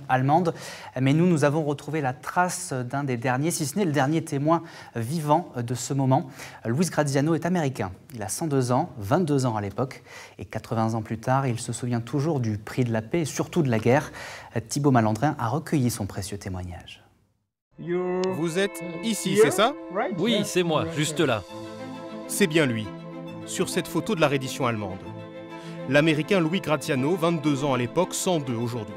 allemande. Mais nous avons retrouvé la trace d'un des derniers, si ce n'est le dernier témoin vivant de ce moment. Luis Graziano est américain. Il a 102 ans, 22 ans à l'époque. Et 80 ans plus tard, il se souvient toujours du prix de la paix et surtout de la guerre. Thibaut Malandrin a recueilli son précieux témoignage. Vous êtes ici, c'est ça? Oui, c'est moi, juste là. C'est bien lui, sur cette photo de la reddition allemande. L'Américain Luis Graziano, 22 ans à l'époque, 102 aujourd'hui.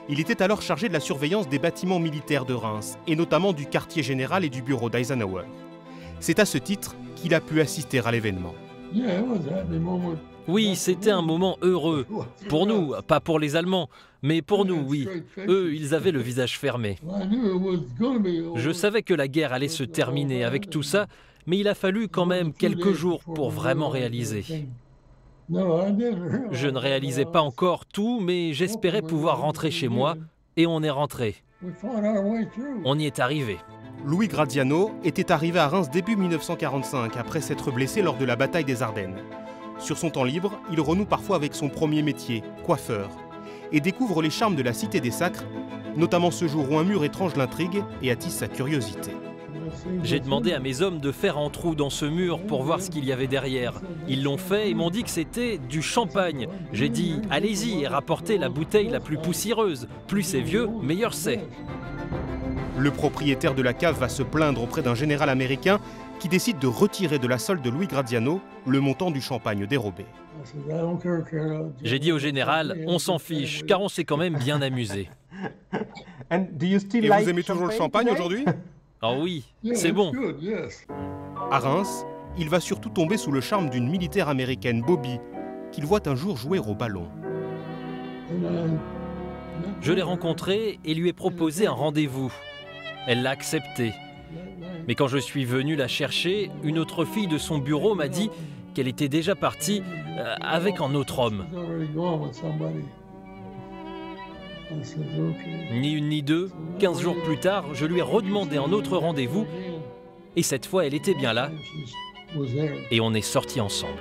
Il était alors chargé de la surveillance des bâtiments militaires de Reims, et notamment du quartier général et du bureau d'Eisenhower. C'est à ce titre qu'il a pu assister à l'événement. Oui, c'était un moment heureux. Pour nous, pas pour les Allemands, mais pour nous, oui. Eux, ils avaient le visage fermé. Je savais que la guerre allait se terminer avec tout ça, mais il a fallu quand même quelques jours pour vraiment réaliser. Je ne réalisais pas encore tout, mais j'espérais pouvoir rentrer chez moi, et on est rentré. On y est arrivé. Luis Graziano était arrivé à Reims début 1945, après s'être blessé lors de la bataille des Ardennes. Sur son temps libre, il renoue parfois avec son premier métier, coiffeur, et découvre les charmes de la Cité des Sacres, notamment ce jour où un mur étrange l'intrigue et attise sa curiosité. J'ai demandé à mes hommes de faire un trou dans ce mur pour voir ce qu'il y avait derrière. Ils l'ont fait et m'ont dit que c'était du champagne. J'ai dit « allez-y et rapportez la bouteille la plus poussiéreuse. Plus c'est vieux, meilleur c'est ». Le propriétaire de la cave va se plaindre auprès d'un général américain qui décide de retirer de la solde de Luis Graziano le montant du champagne dérobé. J'ai dit au général « on s'en fiche, car on s'est quand même bien amusé ». Et vous aimez toujours le champagne aujourd'hui? Ah oui, c'est bon. À Reims, il va surtout tomber sous le charme d'une militaire américaine, Bobby, qu'il voit un jour jouer au ballon. Je l'ai rencontrée et lui ai proposé un rendez-vous. Elle l'a accepté. Mais quand je suis venu la chercher, une autre fille de son bureau m'a dit qu'elle était déjà partie avec un autre homme. Ni une ni deux, 15 jours plus tard, je lui ai redemandé un autre rendez-vous et cette fois, elle était bien là et on est sortis ensemble.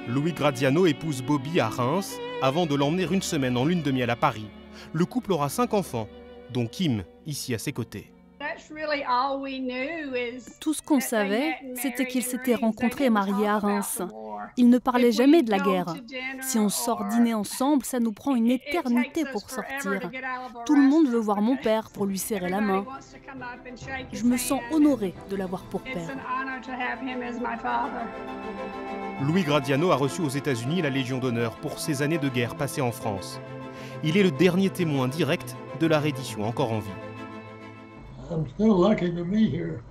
Luis Graziano épouse Bobby à Reims avant de l'emmener une semaine en lune de miel à Paris. Le couple aura 5 enfants, dont Kim, ici à ses côtés. Tout ce qu'on savait, c'était qu'ils s'étaient rencontrés et mariés à Reims. Ils ne parlaient jamais de la guerre. Si on sort dîner ensemble, ça nous prend une éternité pour sortir. Tout le monde veut voir mon père pour lui serrer la main. Je me sens honorée de l'avoir pour père. Luis Graziano a reçu aux États-Unis la Légion d'honneur pour ses années de guerre passées en France. Il est le dernier témoin direct de la reddition encore en vie. I'm still lucky to be here.